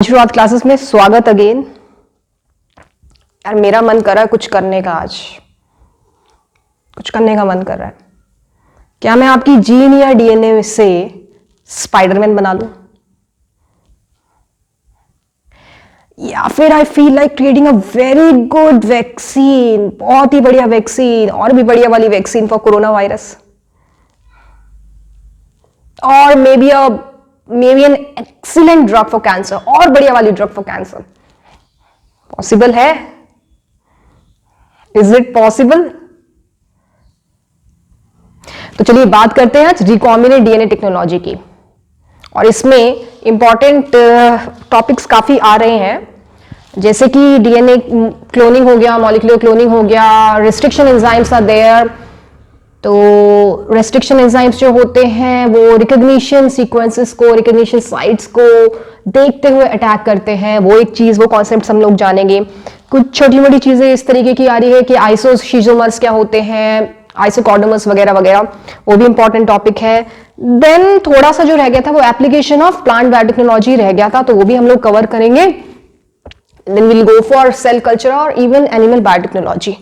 शुरुआत क्लासेस में स्वागत अगेन। यार मेरा मन कर रहा है कुछ करने का, आज कुछ करने का मन कर रहा है। क्या मैं आपकी जीन या डीएनए से स्पाइडरमैन बना लूं, या फिर I feel like creating a very good vaccine, बहुत ही बढ़िया वैक्सीन और भी बढ़िया वाली वैक्सीन फॉर कोरोना वायरस, और may be an excellent drug for cancer, और बढ़िया वाली ड्रग फॉर कैंसर। पॉसिबल है? Is it possible? तो चलिए बात करते हैं आज रिकॉम्बिनेंट डीएनए टेक्नोलॉजी की, और इसमें इंपॉर्टेंट टॉपिक्स काफी आ रहे हैं, जैसे कि डीएनए क्लोनिंग हो गया, मॉलिक्यूलर क्लोनिंग हो गया, रिस्ट्रिक्शन एंजाइम्स आर देयर। तो रेस्ट्रिक्शन एंजाइम्स जो होते हैं वो रिकॉग्निशन सीक्वेंसेस को, रिकॉग्निशन साइट्स को देखते हुए अटैक करते हैं। वो एक चीज, वो कॉन्सेप्ट हम लोग जानेंगे। कुछ छोटी मोटी चीजें इस तरीके की आ रही है कि आइसोशीजोमर्स क्या होते हैं, आइसोकॉर्डोमर्स वगैरह वगैरह, वो भी इंपॉर्टेंट टॉपिक है। देन थोड़ा सा जो रह गया था वो एप्लीकेशन ऑफ प्लांट बायोटेक्नोलॉजी रह गया था, तो वो भी हम लोग कवर करेंगे। Then will go for cell culture और इवन एनिमल बायोटेक्नोलॉजी।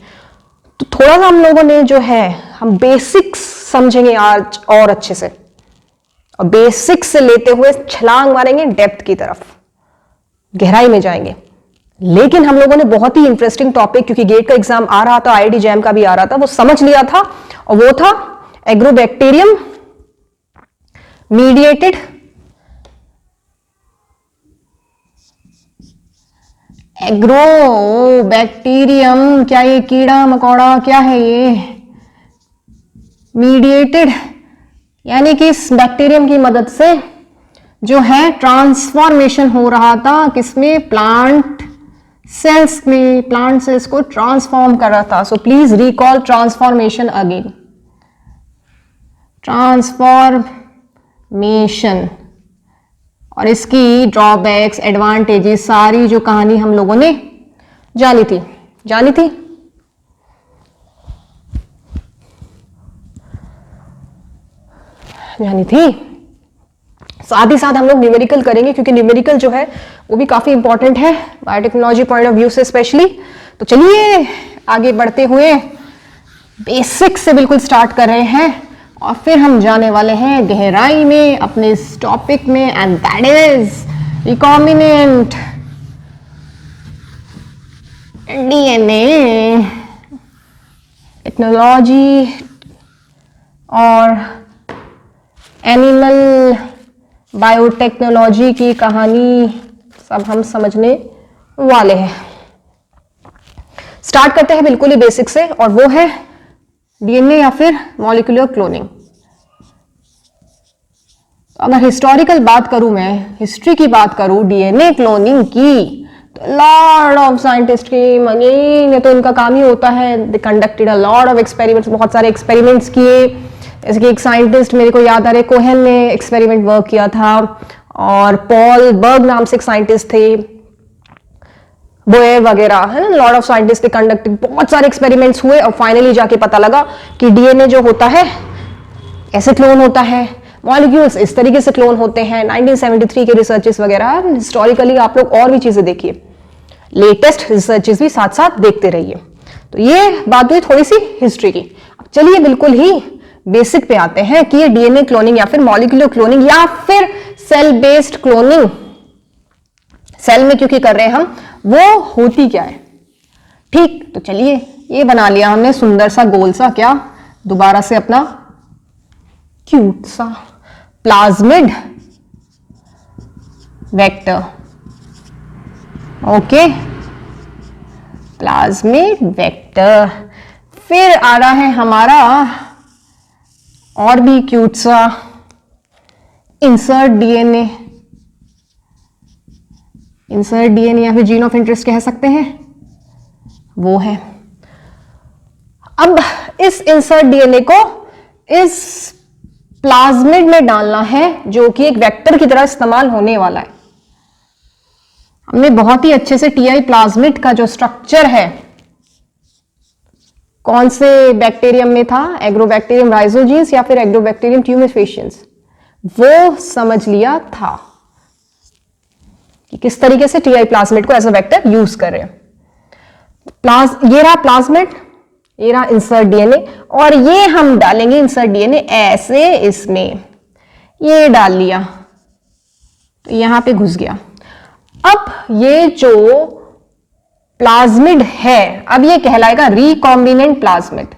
तो थोड़ा सा हम लोगों ने जो है, हम बेसिक्स समझेंगे आज और अच्छे से, और बेसिक्स से लेते हुए छलांग मारेंगे डेप्थ की तरफ, गहराई में जाएंगे। लेकिन हम लोगों ने बहुत ही इंटरेस्टिंग टॉपिक, क्योंकि गेट का एग्जाम आ रहा था, आईआईटी जैम का भी आ रहा था, वो समझ लिया था, और वो था एग्रोबैक्टीरियम मीडिएटेड एग्रोबैक्टीरियम, क्या ये कीड़ा मकोड़ा क्या है ये, मीडिएटेड, यानी कि इस बैक्टीरियम की मदद से जो है ट्रांसफॉर्मेशन हो रहा था, किसमें, प्लांट सेल्स में, प्लांट सेल्स को ट्रांसफॉर्म कर रहा था। So please recall transformation again, transformation, और इसकी ड्रॉबैक्स, एडवांटेजेस, सारी जो कहानी हम लोगों ने जानी थी साथ ही साथ हम लोग न्यूमेरिकल करेंगे, क्योंकि न्यूमेरिकल जो है वो भी काफी इंपॉर्टेंट है बायोटेक्नोलॉजी पॉइंट ऑफ व्यू से स्पेशली। तो चलिए आगे बढ़ते हुए बेसिक से बिल्कुल स्टार्ट कर रहे हैं, और फिर हम जाने वाले हैं गहराई में अपने इस टॉपिक में, and that is recombinant DNA technology और एनिमल बायोटेक्नोलॉजी की कहानी सब हम समझने वाले हैं। स्टार्ट करते हैं बिल्कुल ही बेसिक से, और वो है डीएनए या फिर मॉलिक्यूलर क्लोनिंग। अगर हिस्टोरिकल बात करूं, मैं हिस्ट्री की बात करूं डीएनए क्लोनिंग की, तो लॉट ऑफ साइंटिस्ट की मनी, तो इनका काम ही होता है, they conducted a lot of experiments, बहुत सारे एक्सपेरिमेंट्स किए। जैसे कि एक साइंटिस्ट मेरे को याद आ रहे, कोहेन ने एक्सपेरिमेंट वर्क किया था, और पॉल बर्ग नाम से एक साइंटिस्ट थे, बोयर वगैरह है ना, लॉट ऑफ साइंटिस्ट ने कंडक्टेड, बहुत सारे एक्सपेरिमेंट्स हुए, और फाइनली जाके पता लगा कि डीएनए जो होता है ऐसे क्लोन होता है, मॉलिक्यूल्स इस तरीके से क्लोन होते हैं। 1973 के रिसर्चेस वगैरह, हिस्टोरिकली आप लोग और भी चीजें देखिए, लेटेस्ट रिसर्चेस भी साथ साथ देखते रहिए। तो ये बात हुई थोड़ी सी हिस्ट्री की। अब चलिए बिल्कुल ही बेसिक पे आते हैं कि ये डीएनए क्लोनिंग या फिर मॉलिक्यूलर क्लोनिंग या फिर सेल बेस्ड क्लोनिंग, सेल में क्योंकि कर रहे हैं हम, वो होती क्या है। ठीक, तो चलिए ये बना लिया हमने सुंदर सा गोल सा, क्या दोबारा से अपना क्यूट सा plasmid vector, okay, plasmid vector. फिर आ रहा है हमारा और भी क्यूट सा इंसर्ट डीएनए, इंसर्ट डीएनए या फिर जीन ऑफ इंटरेस्ट कह सकते हैं, वो है। अब इस इंसर्ट डीएनए को इस प्लाज्मिड में डालना है, जो कि एक वेक्टर की तरह इस्तेमाल होने वाला है। हमने बहुत ही अच्छे से टीआई प्लाज्मिड का जो स्ट्रक्चर है, कौन से बैक्टीरियम में था, एग्रोबैक्टीरियम राइजोजीन्स या फिर एग्रोबैक्टीरियम ट्यूमेफेशियंस, वो समझ लिया था। कि किस तरीके से टीआई प्लाज्मिड को एज अ वेक्टर यूज कर रहे हैं। ये रहा प्लाज्मिड, ये रहा इंसर्ट डीएनए, और ये हम डालेंगे इंसर्ट डीएनए ऐसे इसमें, ये डाल लिया तो यहां पे घुस गया। अब ये जो प्लाज्मिड है अब ये कहलाएगा रिकॉम्बिनेंट प्लाज्मिड।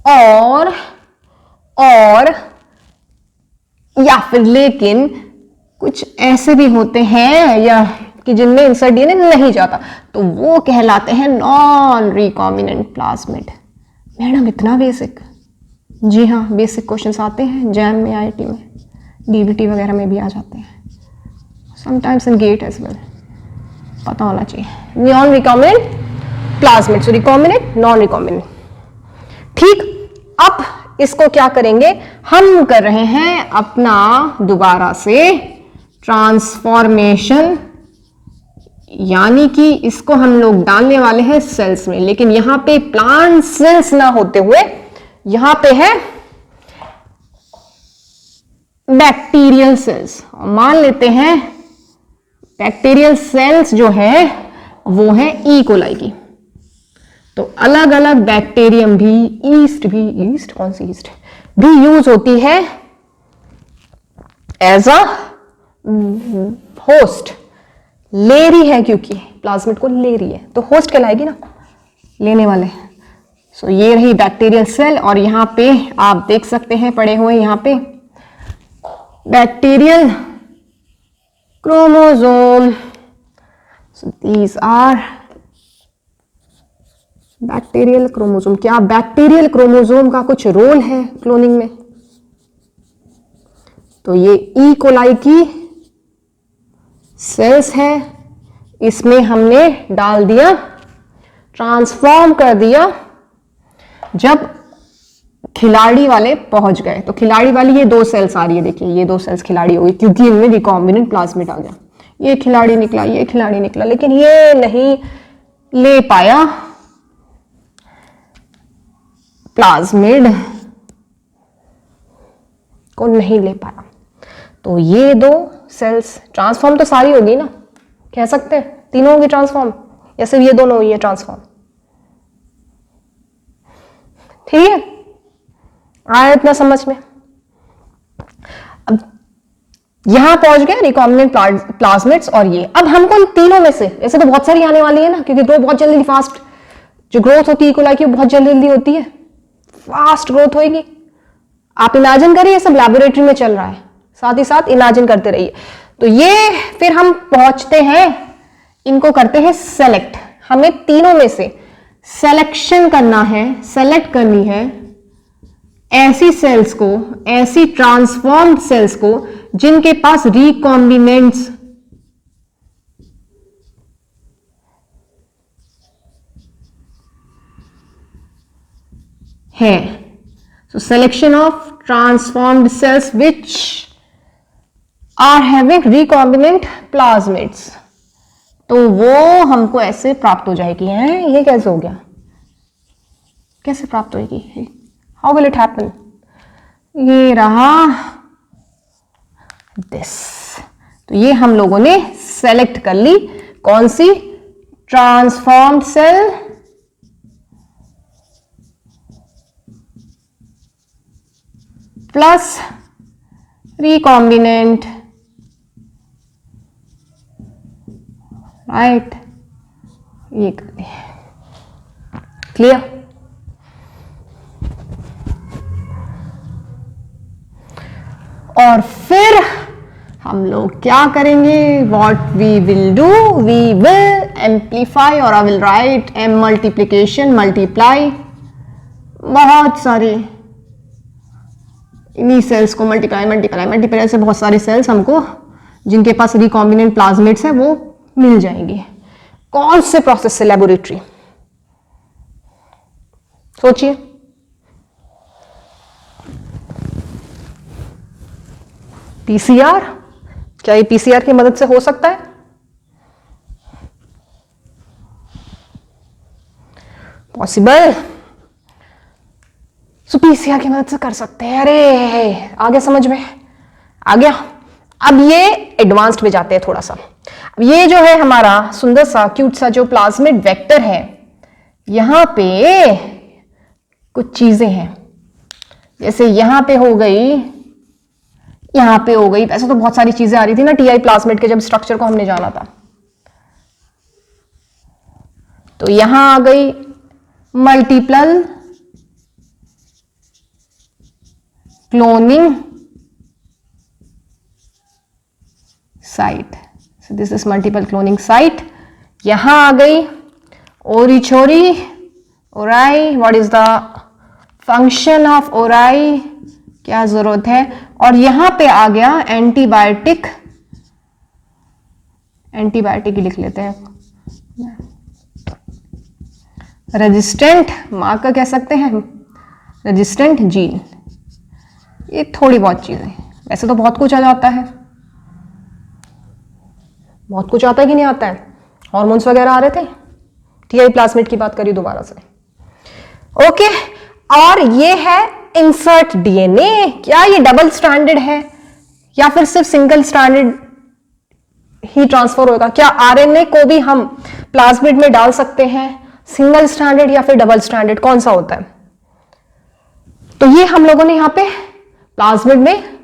और या फिर लेकिन कुछ ऐसे भी होते हैं या कि जिनमें इंसर्ट डीएनए नहीं जाता, तो वो कहलाते हैं नॉन रिकॉम्बिनेंट प्लाज्मिड। मैडम इतना बेसिक? जी हाँ, बेसिक क्वेश्चंस आते हैं जैम में, आईआईटी में, डीबीटी वगैरह में भी आ जाते हैं, sometimes in GATE as well, पता होना चाहिए। Non recombinant plasmid, so recombinant, non recombinant. ठीक, अब इसको क्या करेंगे, हम कर रहे हैं अपना दोबारा से ट्रांसफॉर्मेशन, यानी कि इसको हम लोग डालने वाले हैं सेल्स में, लेकिन यहां पे प्लांट सेल्स ना होते हुए यहां पे है बैक्टीरियल सेल्स। मान लेते हैं बैक्टीरियल सेल्स जो है वो है ई कोलाई की, तो अलग अलग बैक्टीरियम भी, ईस्ट कौन सी ईस्ट भी यूज होती है एज अ होस्ट। ले रही है क्योंकि प्लाज्मिड को ले रही है तो होस्ट कहलाएगी ना, लेने वाले। सो ये रही बैक्टीरियल सेल, और यहां पे आप देख सकते हैं पड़े हुए यहां पे bacterial chromosome. So these are bacterial chromosome. क्या बैक्टीरियल क्रोमोसोम का कुछ रोल है क्लोनिंग में? तो ये ई कोलाई की सेल्स है, इसमें हमने डाल दिया, ट्रांसफॉर्म कर दिया। जब खिलाड़ी वाले पहुंच गए, तो खिलाड़ी वाली ये दो सेल्स आ रही है, देखिए ये दो सेल्स खिलाड़ी हो गई क्योंकि इनमें रिकॉम्बिनेंट प्लाज्मिड आ गया। ये खिलाड़ी निकला, ये खिलाड़ी निकला, लेकिन ये नहीं ले पाया प्लाज्मिड को, नहीं ले पाया। तो ये दो सेल्स ट्रांसफॉर्म तो सारी होगी ना, कह सकते हैं तीनों होगी ट्रांसफॉर्म, या सिर्फ ये दोनों हुई है ट्रांसफॉर्म? ठीक है, आया इतना समझ में? अब यहां पहुंच गए रिकॉम्बिनेंट प्लाज्मिड्स, और ये अब हमको इन तीनों में से, ऐसे तो बहुत सारी आने वाली है ना, क्योंकि ग्रोथ बहुत जल्दी, फास्ट जो ग्रोथ होती है इकोलाई की बहुत जल्दी होती है, फास्ट ग्रोथ होगी। आप इमेजिन करिए ये सब लैबोरेटरी में चल रहा है, साथ ही साथ इमेजिन करते रहिए। तो ये फिर हम पहुंचते हैं, इनको करते हैं सेलेक्ट। हमें तीनों में से सिलेक्शन करना है, सेलेक्ट करनी है ऐसी सेल्स को, ऐसी ट्रांसफॉर्म्ड सेल्स को जिनके पास रिकॉम्बिनेंट्स है। So selection of transformed cells which are having recombinant plasmids, तो वो हमको ऐसे प्राप्त हो जाएगी। हैं, ये कैसे हो गया, कैसे प्राप्त होगी, हाउ विल इट हैपन? ये रहा दिस। तो ये हम लोगों ने सेलेक्ट कर ली, कौन सी? Transformed cell plus recombinant, right, ये कर लिया, क्लियर? और फिर हम लोग क्या करेंगे, what we will do, we will amplify, और I will write M multiplication, multiply, बहुत सारी इन्हीं सेल्स को मल्टीप्लाई से बहुत सारे सेल्स हमको जिनके पास रिकॉम्बिनेंट प्लाज्मिड्स है वो मिल जाएंगे। कौन से प्रोसेस से? लेबोरेटरी। सोचिए, पीसीआर। क्या ये पीसीआर की मदद से हो सकता है? पॉसिबल। सो पीसीआर की मदद से कर सकते हैं। अरे आगे समझ में आ गया। अब ये एडवांस्ड में जाते हैं थोड़ा सा। अब ये जो है हमारा सुंदर सा क्यूट सा जो प्लाज्मिड वेक्टर है, यहां पे कुछ चीजें हैं, जैसे यहां पे हो गई, यहां पे हो गई। वैसे तो बहुत सारी चीजें आ रही थी ना टीआई प्लाज्मिड के जब स्ट्रक्चर को हमने जाना था। तो यहां आ गई multiple cloning site. So this is multiple cloning site. यहां आ गई ओरी छोरी, ori, what is the function of ori, क्या जरूरत है। और यहां पे आ गया एंटीबायोटिक, एंटीबायोटिक ही लिख लेते हैं, रेजिस्टेंट मार्कर कह सकते हैं, रेजिस्टेंट जीन। ये थोड़ी बहुत चीजें, वैसे तो बहुत कुछ आ जाता है, बहुत कुछ आता है कि नहीं आता है। हॉर्मोन्स वगैरह आ रहे थे, टीआई प्लाज्मिड की बात करी दोबारा से। ओके, और ये है इंसर्ट डीएनए। क्या ये डबल स्ट्रैंडेड है या फिर सिर्फ सिंगल स्ट्रैंडेड ही ट्रांसफर होगा? क्या आरएनए को भी हम प्लाज्मिड में डाल सकते हैं, सिंगल स्ट्रैंडेड या फिर डबल स्ट्रैंडेड, कौन सा होता है? तो ये हम लोगों ने यहां पे प्लाज्मिड में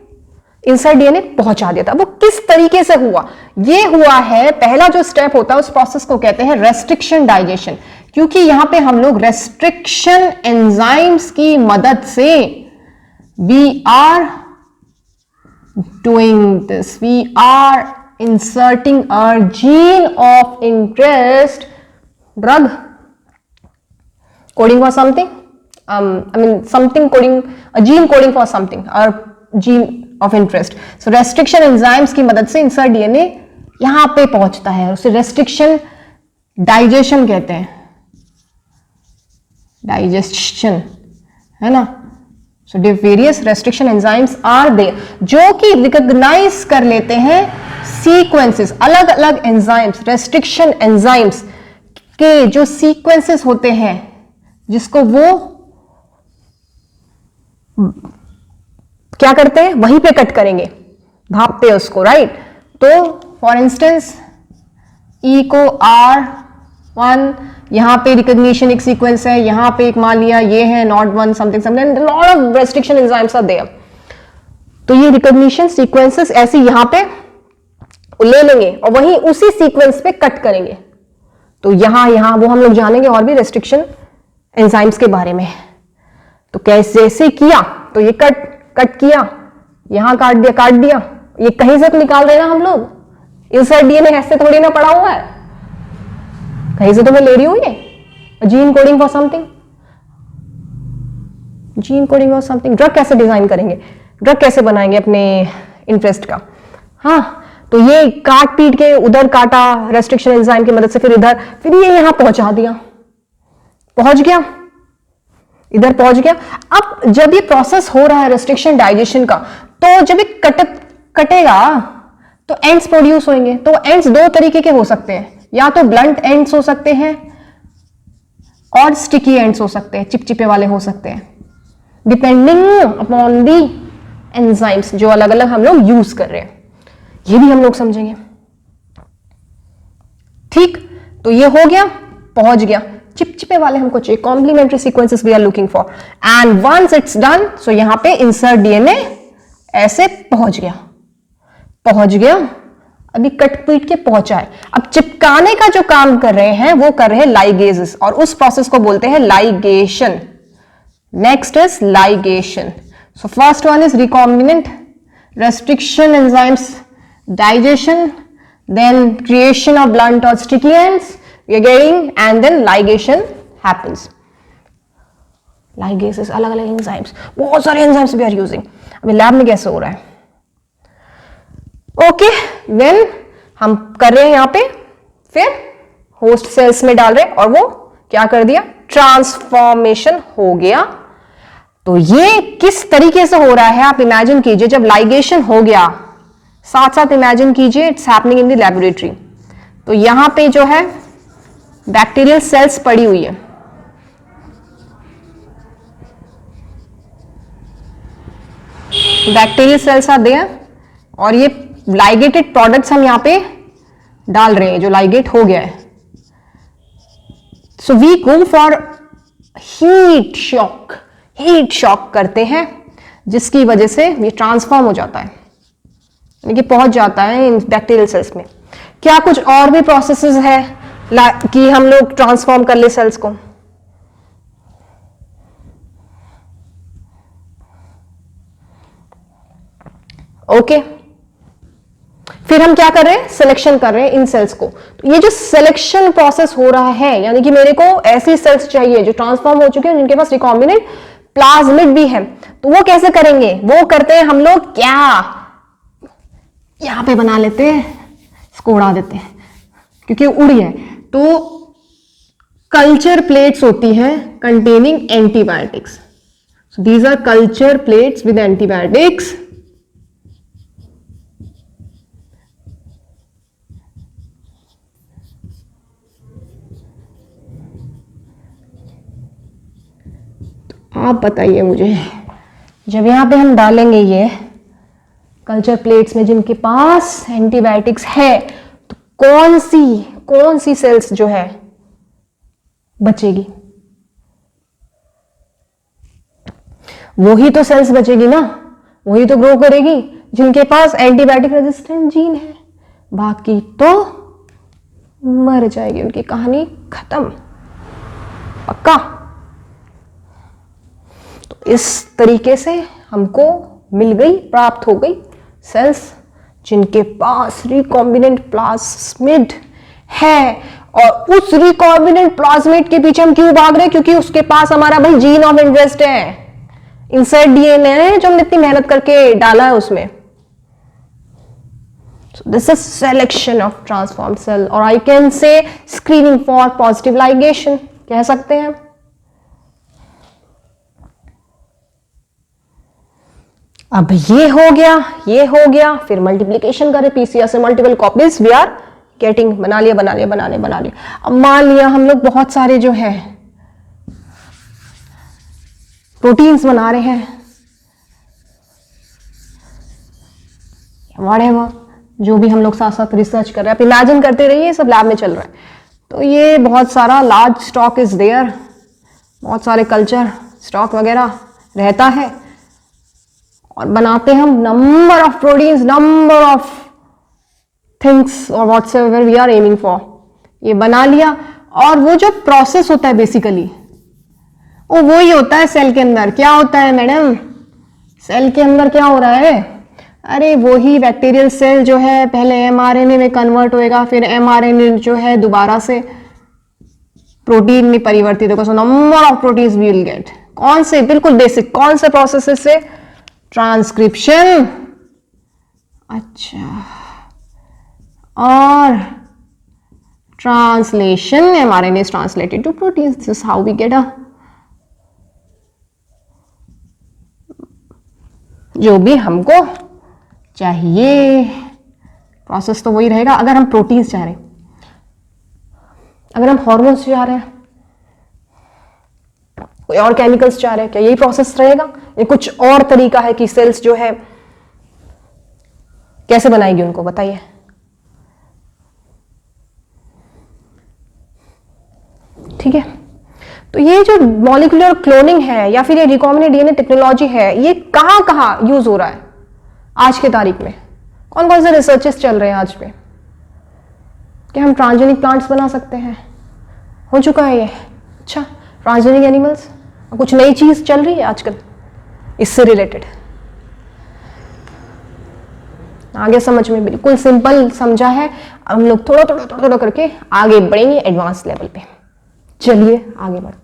इंसर्ट डीएनए पहुंचा दिया था। वो किस तरीके से हुआ? ये हुआ है, पहला जो स्टेप होता है उस प्रोसेस को कहते हैं रेस्ट्रिक्शन डाइजेशन, क्योंकि यहां पे हम लोग रेस्ट्रिक्शन एंजाइम्स की मदद से we are doing this, we are inserting a gene of interest, drug coding for something, I mean something coding, a gene coding for something or gene of interest. So restriction enzymes की मदद से insert DNA यहां पे पहुंचता है, उसे restriction digestion कहते हैं, digestion है ना। So various restriction enzymes are there जो कि recognize कर लेते हैं sequences, अलग अलग enzymes, restriction enzymes के जो sequences होते हैं जिसको वो क्या करते हैं, वहीं पे कट करेंगे, भापते हैं उसको, राइट। तो फॉर इंस्टेंस ई को R1, यहां पे रिकॉग्निशन एक सीक्वेंस है, यहां पे एक मान लिया ये है not one something something, lot of restriction enzymes are there. तो ये रिकॉग्निशन सीक्वेंसेस ऐसे यहां पे ले लेंगे और वहीं उसी सीक्वेंस पे कट करेंगे। तो यहां वो हम लोग जानेंगे और भी रेस्ट्रिक्शन एंजाइम्स के बारे में। तो कैसे किया, तो ये कट किया, यहां काट दिया, ये कहीं से तो निकाल रहे ना हम लोग, इंसर्ट डीएनए ऐसे थोड़ी ना पड़ा हुआ है, कहीं से तो मैं ले रही हूं ये gene coding for something, gene coding for something. Drug कैसे डिजाइन करेंगे, ड्रग कैसे बनाएंगे अपने इंटरेस्ट का। हाँ, तो ये काट पीट के उधर काटा रेस्ट्रिक्शन एंजाइम की मदद से, फिर इधर, फिर ये यहां पहुंचा दिया, पहुंच गया, इधर पहुंच गया। अब जब ये प्रोसेस हो रहा है रेस्ट्रिक्शन डाइजेशन का, तो जब ये कटेगा तो एंड्स प्रोड्यूस होंगे। तो एंड्स दो तरीके के हो सकते हैं, या तो ब्लंट एंड्स हो सकते हैं और स्टिकी एंड्स हो सकते हैं, चिपचिपे वाले हो सकते हैं, डिपेंडिंग अपॉन दी एंजाइम्स जो अलग अलग हम लोग यूज कर रहे हैं। ये भी हम लोग समझेंगे, ठीक। तो ये हो गया, पहुंच गया, चिपचिपे वाले हमको चाहिए, complementary sequences we are looking for, and once it's done, so यहां पे इंसर्ट डीएनए ऐसे पहुंच गया, अभी कट पीट के पहुंचा है। अब चिपकाने का जो काम कर रहे हैं वो कर रहे हैं लाइगेजेस, और उस प्रोसेस को बोलते हैं ligation. Next is ligation. So first one is recombinant restriction enzymes digestion, then creation of blunt or sticky ends we are getting, and then ligation happens. Ligases, अलग अलग enzymes, बहुत सारे enzymes we are using. अभी lab में कैसे हो रहा है? ओके, देन हम कर रहे हैं यहां पे, फिर होस्ट सेल्स में डाल रहे हैं और वो क्या कर दिया, ट्रांसफॉर्मेशन हो गया। तो ये किस तरीके से हो रहा है आप इमेजिन कीजिए, जब लाइगेशन हो गया, साथ साथ इमेजिन कीजिए it's happening in the laboratory. तो यहां पे जो है बैक्टीरियल सेल्स पड़ी हुई है, बैक्टीरियल सेल्स आर देयर और ये लाइगेटेड प्रोडक्ट्स हम यहां पे डाल रहे हैं जो लाइगेट हो गया है. So we go for heat shock करते हैं जिसकी वजह से ये ट्रांसफॉर्म हो जाता है, यानी कि पहुंच जाता है इन बैक्टीरियल सेल्स में. क्या कुछ और भी प्रोसेसेस है कि हम लोग ट्रांसफॉर्म कर ले सेल्स को? ओके फिर हम क्या कर रहे हैं, सिलेक्शन कर रहे हैं इन सेल्स को. तो ये जो सिलेक्शन प्रोसेस हो रहा है, यानी कि मेरे को ऐसी सेल्स चाहिए जो ट्रांसफॉर्म हो चुके हैं, जिनके पास रिकॉम्बिनेंट प्लाज्मिड भी है. तो वो कैसे करेंगे, वो करते हैं हम लोग क्या, यहां पे बना लेते हैं, इसको उड़ा देते हैं क्योंकि उड़ी है. तो कल्चर प्लेट्स होती हैं containing antibiotics. So these our culture plates with antibiotics. आप बताइए मुझे, जब यहां पे हम डालेंगे ये कल्चर प्लेट्स में जिनके पास एंटीबायोटिक्स है, तो कौन सी सेल्स जो है बचेगी? वही तो सेल्स बचेगी ना, वही तो ग्रो करेगी जिनके पास एंटीबायोटिक रेजिस्टेंट जीन है. बाकी तो मर जाएगी, उनकी कहानी खत्म, पक्का. इस तरीके से हमको मिल गई, प्राप्त हो गई सेल्स जिनके पास रिकॉम्बिनेंट प्लाज्मिड है. और उस रिकॉम्बिनेंट प्लाज्मिड के पीछे हम क्यों भाग रहे हैं? क्योंकि उसके पास हमारा भाई जीन ऑफ इंटरेस्ट है, इंसर्ट डीएनए जो हमने इतनी मेहनत करके डाला है उसमें. This is selection of transform cell, और I can say screening for positive ligation कह सकते हैं. अब ये हो गया, फिर मल्टीप्लीकेशन करें पीसीआर से multiple copies we are getting. बना लिया. अब मान लिया हम लोग बहुत सारे जो है प्रोटीन्स बना रहे हैं, व्हाटएवर जो भी हम लोग साथ साथ रिसर्च कर रहे हैं. आप इमेजिन करते रहिए, सब लैब में चल रहा है. तो ये बहुत सारा लार्ज स्टॉक इज देयर, बहुत सारे कल्चर स्टॉक वगैरह रहता है, और बनाते हैं हम number of proteins, number of things और व्हाटसएवर वी आर एमिंग फॉर. ये बना लिया, और वो जो प्रोसेस होता है बेसिकली वो ही होता है सेल के अंदर. क्या होता है मैडम, सेल के अंदर क्या हो रहा है? अरे वही बैक्टीरियल सेल जो है पहले एमआरएनए में कन्वर्ट होएगा, फिर एमआरएनए जो है दोबारा से प्रोटीन में परिवर्तित होगा. So number of proteins we will get. कौन से, बिल्कुल बेसिक, कौन से प्रोसेस से? ट्रांसक्रिप्शन, अच्छा, और translation. MRNA is translated to proteins. This is how we get a, जो भी हमको चाहिए. प्रोसेस तो वही रहेगा. अगर हम प्रोटीन्स चाह रहे हैं, अगर हम हॉर्मोन्स चाह रहे हैं, कोई और केमिकल्स चाह रहे हैं, क्या यही प्रोसेस रहेगा? ये कुछ और तरीका है कि सेल्स जो है कैसे बनाएगी उनको, बताइए. ठीक है, तो ये जो मॉलिक्यूलर क्लोनिंग है या फिर ये रिकॉम्बिनेंट डीएनए टेक्नोलॉजी है, ये कहां कहां यूज हो रहा है आज के तारीख में? कौन कौन से रिसर्चेस चल रहे हैं आज पे? क्या हम ट्रांसजेनिक प्लांट्स बना सकते हैं? हो चुका है ये. अच्छा, ट्रांसजेनिक एनिमल्स, कुछ नई चीज चल रही है आजकल इससे रिलेटेड? आगे समझ में बिल्कुल सिंपल समझा है. हम लोग थोड़ा थोड़ा करके आगे बढ़ेंगे एडवांस लेवल पे. चलिए आगे बढ़ते हैं.